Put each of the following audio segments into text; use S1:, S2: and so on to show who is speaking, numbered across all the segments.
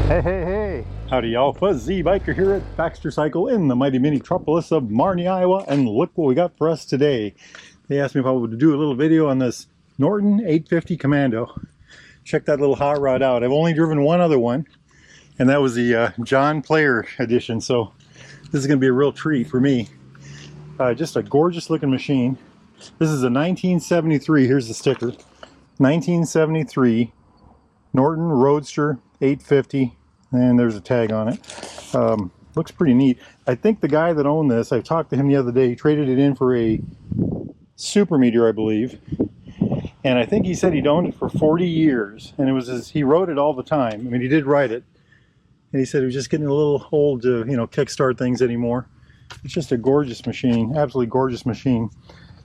S1: Hey, hey, hey! Howdy y'all, Fuzzy Biker here at Baxter Cycle in the mighty metropolis of Marnie, Iowa, and look what we got for us today. They asked me if I would do a little video on this Norton 850 Commando. Check that little hot rod out. I've only driven one other one, and that was the John Player edition, so this is going to be a real treat for me. Just a gorgeous looking machine. This is a 1973, here's the sticker, 1973 Norton Roadster 850, and there's a tag on it. Looks pretty neat. I think the guy that owned this, I talked to him the other day, he traded it in for a Super Meteor, I believe, and I think he said he'd owned it for 40 years, and it was he rode it all the time. I mean, he did ride it, and he said he was just getting a little old to, you know, kickstart things anymore. It's just a gorgeous machine, absolutely gorgeous machine.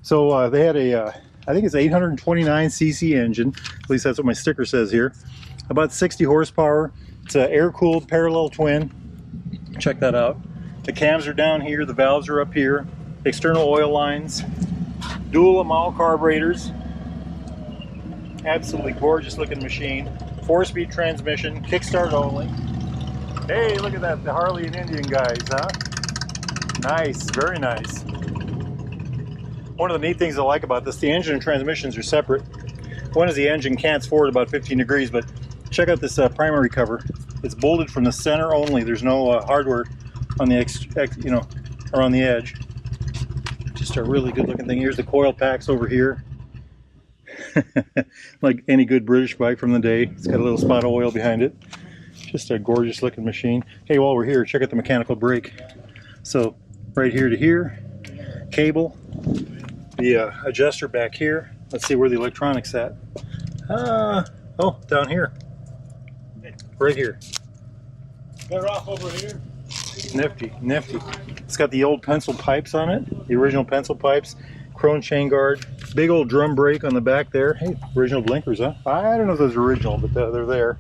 S1: So they had a, I think it's 829cc engine, at least that's what my sticker says here. About 60 horsepower. It's an air-cooled parallel twin. Check that out. The cams are down here, the valves are up here. External oil lines. Dual Amal carburetors. Absolutely gorgeous looking machine. 4-speed transmission, kickstart only. Hey, look at that, the Harley and Indian guys, huh? Nice, very nice. One of the neat things I like about this, the engine and transmissions are separate. One is the engine cants forward about 15 degrees, but check out this primary cover. It's bolted from the center only. There's no hardware on the or on the edge. Just a really good looking thing. Here's the coil packs over here. Like any good British bike from the day. It's got a little spot of oil behind it. Just a gorgeous looking machine. Hey, while we're here, check out the mechanical brake. So right here to here, cable, the adjuster back here. Let's see where the electronics at. Oh, down here. Right here.
S2: They're off over here.
S1: Nifty, nifty. It's got the old pencil pipes on it, the original pencil pipes, chrome chain guard, big old drum brake on the back there. Hey, original blinkers, huh? I don't know if those are original, but they're there.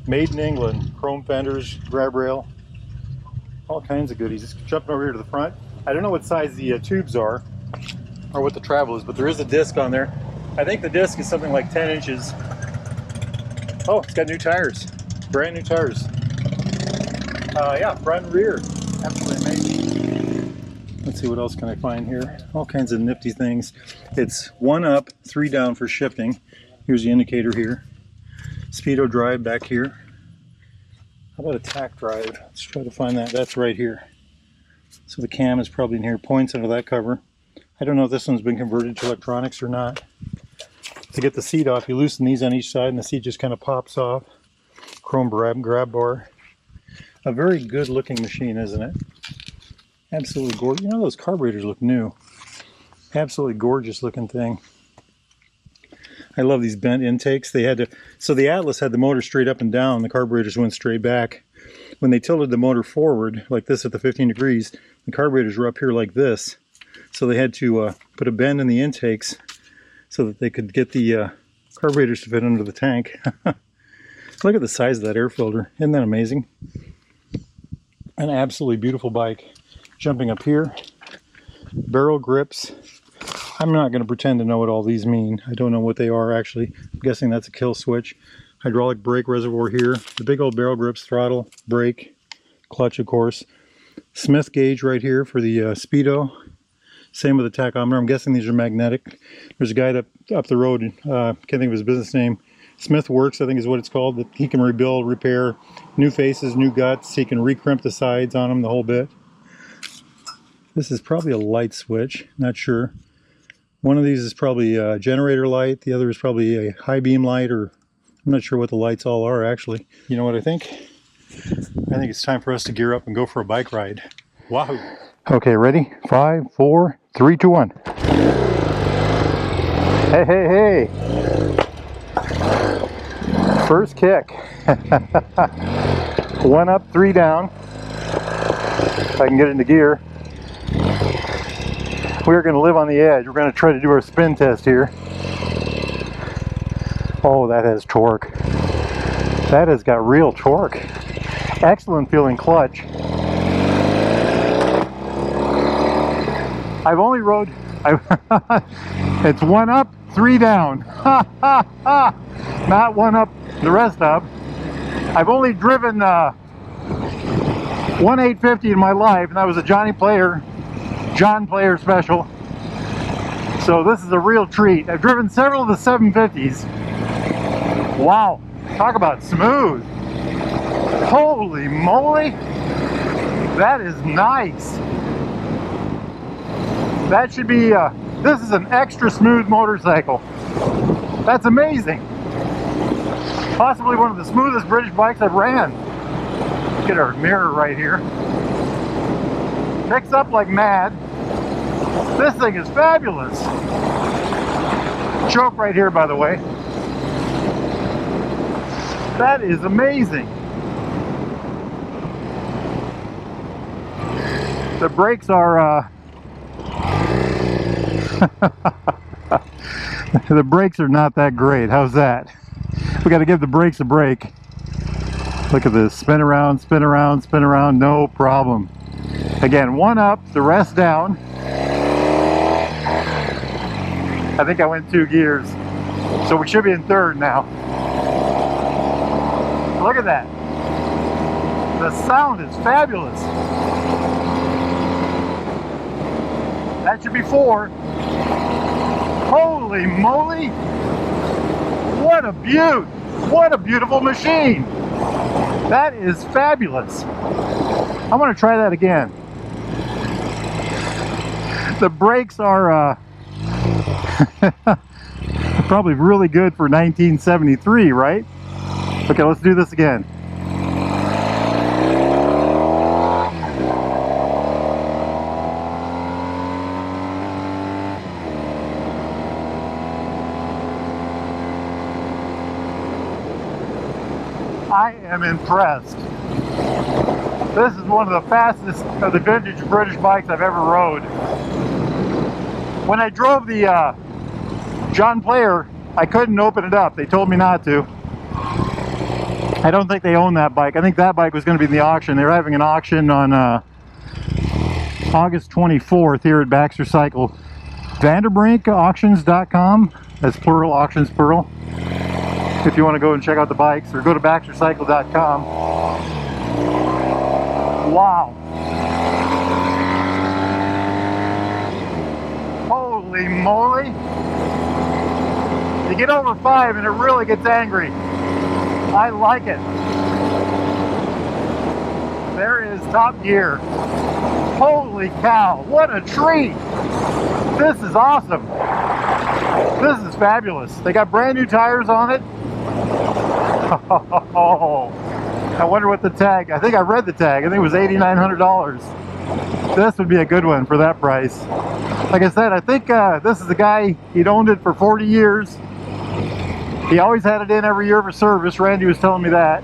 S1: Made in England, chrome fenders, grab rail, all kinds of goodies. Just jumping over here to the front. I don't know what size the tubes are or what the travel is, but there is a disc on there. I think the disc is something like 10 inches. Oh, it's got new tires. Brand new tires. Yeah, front and rear. Absolutely amazing. Let's see, what else can I find here? All kinds of nifty things. It's 1 up, 3 down for shifting. Here's the indicator here. Speedo drive back here. How about a tack drive? Let's try to find that. That's right here. So the cam is probably in here. Points under that cover. I don't know if this one's been converted to electronics or not. To get the seat off, you loosen these on each side and the seat just kind of pops off. Chrome grab bar. A very good looking machine, isn't it? Absolutely gorgeous. You know, those carburetors look new. Absolutely gorgeous looking thing. I love these bent intakes. They had to, so the Atlas had the motor straight up and down, the carburetors went straight back. When they tilted the motor forward, like this at the 15 degrees, the carburetors were up here like this. So they had to put a bend in the intakes so that they could get the carburetors to fit under the tank. Look at the size of that air filter. Isn't that amazing? An absolutely beautiful bike. Jumping up here, barrel grips. I'm not going to pretend to know what all these mean. I don't know what they are actually. I'm guessing that's a kill switch. Hydraulic brake reservoir here. The big old barrel grips, throttle, brake, clutch of course. Smith gauge right here for the speedo. Same with the tachometer. I'm guessing these are magnetic. There's a guy up the road, can't think of his business name. Smith Works, I think is what it's called. That he can rebuild, repair, new faces, new guts. He can recrimp the sides on them, the whole bit. This is probably a light switch, not sure. One of these is probably a generator light. The other is probably a high beam light, or I'm not sure what the lights all are actually. You know what I think? I think it's time for us to gear up and go for a bike ride. Wahoo! Okay, ready? 5, 4, 3, 2, 1. Hey, hey, hey! First kick. 1 up, 3 down. If I can get it into gear. We're going to live on the edge. We're going to try to do our spin test here. Oh, that has torque. That has got real torque. Excellent feeling clutch. I've only rode, it's 1 up, 3 down. Not 1 up, the rest up. I've only driven one 850 in my life, and that was a John Player special. So this is a real treat. I've driven several of the 750s. Wow, talk about smooth. Holy moly, that is nice. That should be, this is an extra smooth motorcycle. That's amazing. Possibly one of the smoothest British bikes I've ran. Get our mirror right here. Picks up like mad. This thing is fabulous. Choke right here, by the way. That is amazing. The brakes are the brakes are not that great. How's that? We got to give the brakes a break. Look at this. Spin around, spin around, spin around. No problem. Again, one up, the rest down. I think I went 2 gears. So we should be in third now. Look at that. The sound is fabulous. That should be 4. Holy moly. What a beaut. What a beautiful machine. That is fabulous. I want to try that again. The brakes are probably really good for 1973, right? Okay, let's do this again. I am impressed. This is one of the fastest of the vintage British bikes I've ever rode. When I drove the John Player, I couldn't open it up. They told me not to. I don't think they own that bike. I think that bike was going to be in the auction. They're having an auction on August 24th here at Baxter Cycle. VanderbrinkAuctions.com. That's plural, auctions plural. If you want to go and check out the bikes, or go to BaxterCycle.com. Wow. Holy moly. You get over 5 and it really gets angry. I like it. There is top gear. Holy cow, what a treat. This is awesome. This is fabulous. They got brand new tires on it. Oh, I wonder what the tag, I think I read the tag. I think it was $8,900. This would be a good one for that price. Like I said, I think this is a guy, he'd owned it for 40 years. He always had it in every year for service. Randy was telling me that.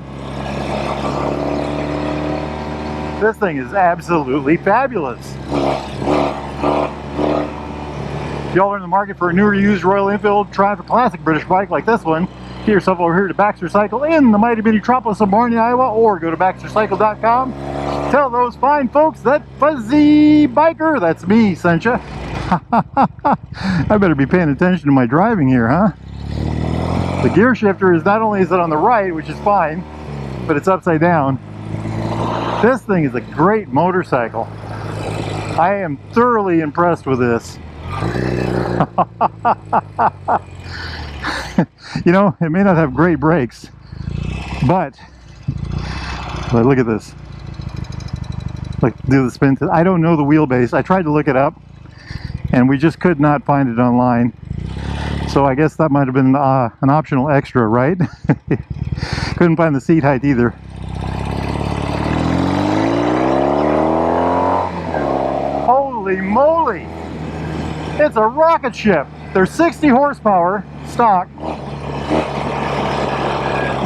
S1: This thing is absolutely fabulous. If y'all are in the market for a newer used Royal Enfield Triumph Classic British bike like this one, get yourself over here to Baxter Cycle in the mighty metropolis of Barney, Iowa, or go to BaxterCycle.com. Tell those fine folks that fuzzy biker, that's me, sent ya. I better be paying attention to my driving here, huh? The gear shifter is not only is it on the right, which is fine, but it's upside down. This thing is a great motorcycle. I am thoroughly impressed with this. You know, it may not have great brakes, but look at this. Like, do the spin. I don't know the wheelbase. I tried to look it up, and we just could not find it online. So I guess that might have been an optional extra, right? Couldn't find the seat height either. Holy moly! It's a rocket ship. There's 60 horsepower stock.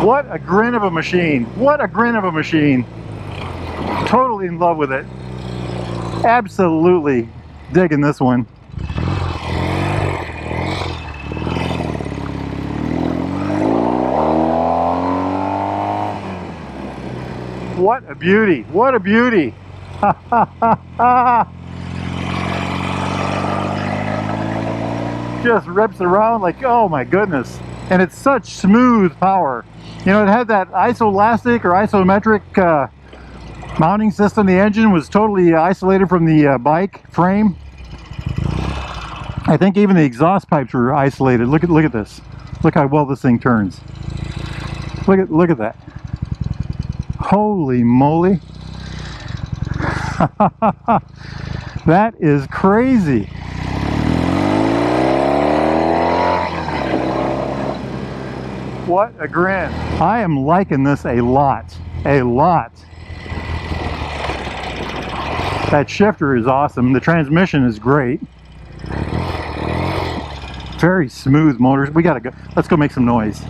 S1: What a grin of a machine. What a grin of a machine. Totally in love with it. Absolutely digging this one. What a beauty. What a beauty. Just rips around like, oh my goodness. And it's such smooth power. You know, it had that isoelastic or isometric mounting system. The engine was totally isolated from the bike frame. I think even the exhaust pipes were isolated. Look at this. Look how well this thing turns. Look at that. Holy moly. That is crazy. What a grin. I am liking this a lot. A lot. That shifter is awesome. The transmission is great. Very smooth motors. We gotta go. Let's go make some noise.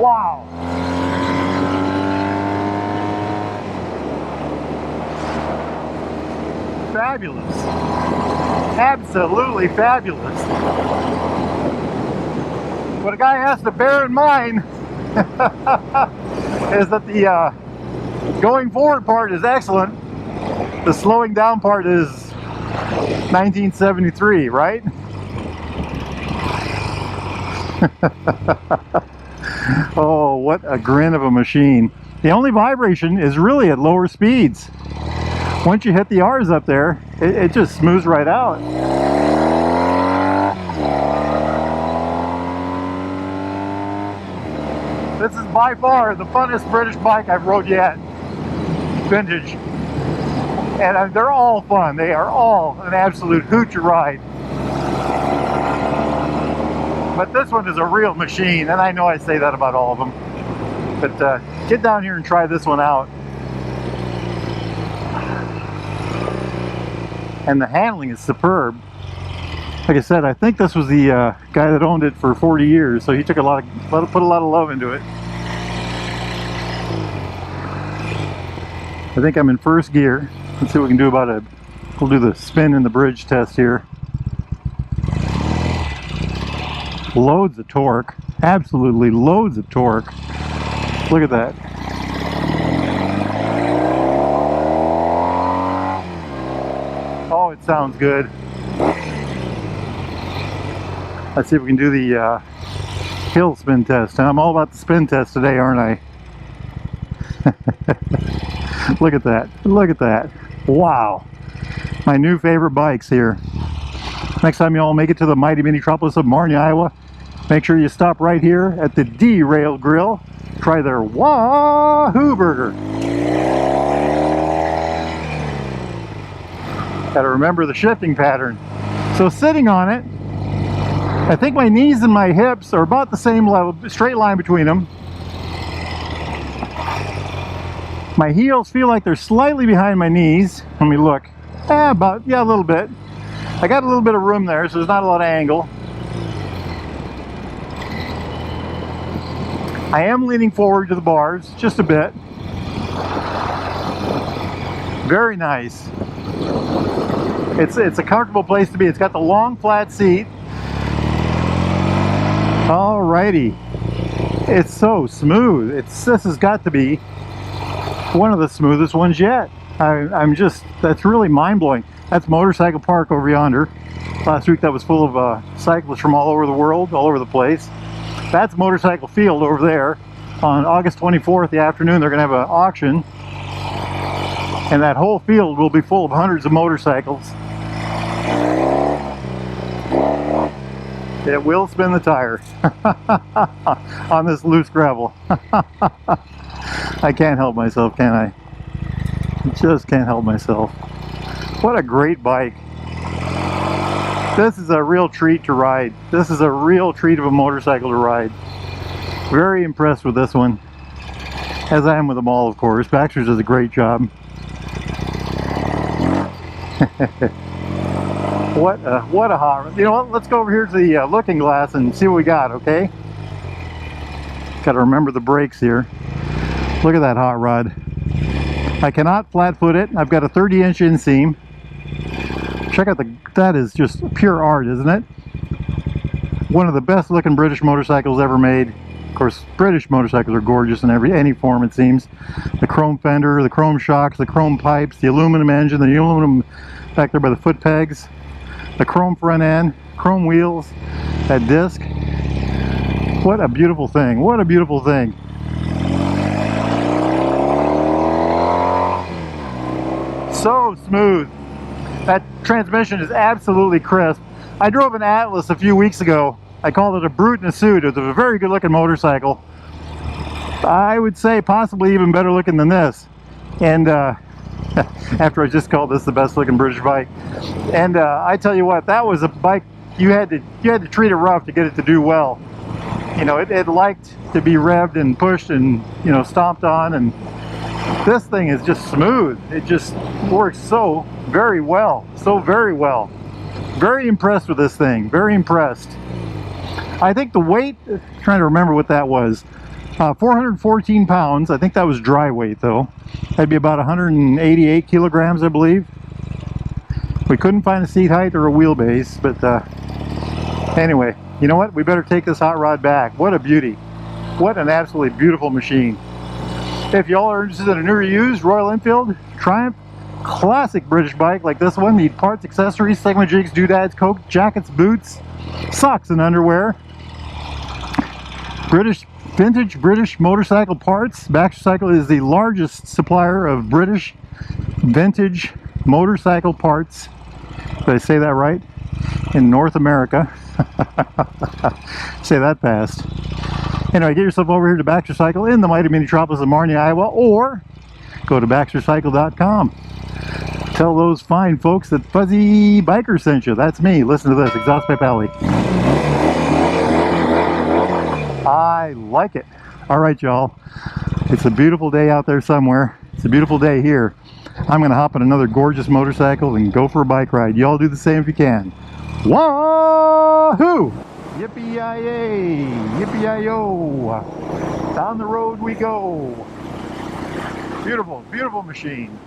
S1: Wow. Fabulous. Absolutely fabulous. What a guy has to bear in mind is that the going forward part is excellent. The slowing down part is 1973, right? Oh, what a grin of a machine. The only vibration is really at lower speeds. Once you hit the R's up there, it just smooths right out. This is by far the funnest British bike I've rode yet. Vintage. And they're all fun. They are all an absolute hoot to ride. But this one is a real machine, and I know I say that about all of them. But get down here and try this one out. And the handling is superb. Like I said, I think this was the guy that owned it for 40 years, so he took put a lot of love into it. I think I'm in first gear. Let's see what we can do about it. We'll do the spin in the bridge test here. Loads of torque. Absolutely loads of torque. Look at that. Oh, it sounds good. Let's see if we can do the hill spin test. I'm all about the spin test today, aren't I? Look at that. Look at that. Wow. My new favorite bikes here. Next time you all make it to the mighty metropolis of Marnie, Iowa, make sure you stop right here at the D-Rail Grill. Try their Wahoo burger. Gotta remember the shifting pattern. So sitting on it, I think my knees and my hips are about the same level, straight line between them. My heels feel like they're slightly behind my knees. Let me look. A little bit. I got a little bit of room there, so there's not a lot of angle. I am leaning forward to the bars, just a bit. Very nice. It's a comfortable place to be. It's got the long flat seat. Alrighty. It's so smooth. This has got to be one of the smoothest ones yet. That's really mind-blowing. That's Motorcycle Park over yonder. Last week that was full of cyclists from all over the world, all over the place. That's Motorcycle Field over there. On August 24th, the afternoon, they're going to have an auction. And that whole field will be full of hundreds of motorcycles. It will spin the tire on this loose gravel. I can't help myself, can I? Just can't help myself. What a great bike. This is a real treat to ride. This is a real treat of a motorcycle to ride. Very impressed with this one. As I am with them all, of course. Baxter's does a great job. What a hot... You know what? Let's go over here to the looking glass and see what we got, okay? Got to remember the brakes here. Look at that hot rod. I cannot flat foot it. I've got a 30-inch inseam. Check out that is just pure art, isn't it? One of the best looking British motorcycles ever made. Of course, British motorcycles are gorgeous in any form, it seems. The chrome fender, the chrome shocks, the chrome pipes, the aluminum engine, the aluminum back there by the foot pegs, the chrome front end, chrome wheels. that disc. What a beautiful thing. What a beautiful thing. So smooth. That transmission is absolutely crisp. I drove an Atlas a few weeks ago. I called it a brute in a suit. It was a very good looking motorcycle. I would say possibly even better looking than this. And after I just called this the best looking British bike. And I tell you what, that was a bike you had to treat it rough to get it to do well. You know, it liked to be revved and pushed and, you know, stomped on, and this thing is just smooth. It just works so very well, so very well. Very impressed with this thing, very impressed. I think the weight, trying to remember what that was, 414 pounds. I think that was dry weight though. That'd be about 188 kilograms, I believe. We couldn't find a seat height or a wheelbase, but anyway, you know what? We better take this hot rod back. What a beauty. What an absolutely beautiful machine. If y'all are interested in a new or used Royal Enfield Triumph classic British bike like this one, need parts, accessories, segment jigs, doodads, coke, jackets, boots, socks and underwear, vintage British motorcycle parts. Baxter Cycle is the largest supplier of British vintage motorcycle parts. Did I say that right? In North America. Say that fast. Anyway, get yourself over here to Baxter Cycle in the mighty metropolis of Marnie, Iowa, or go to baxtercycle.com. Tell those fine folks that Fuzzy Biker sent you. That's me. Listen to this, Exhaust Pipe Alley. I like it. All right, y'all. It's a beautiful day out there somewhere. It's a beautiful day here. I'm going to hop on another gorgeous motorcycle and go for a bike ride. Y'all do the same if you can. Wahoo! Yippee-yi-yay! Yippee-yi-yo! Down the road we go. Beautiful, beautiful machine.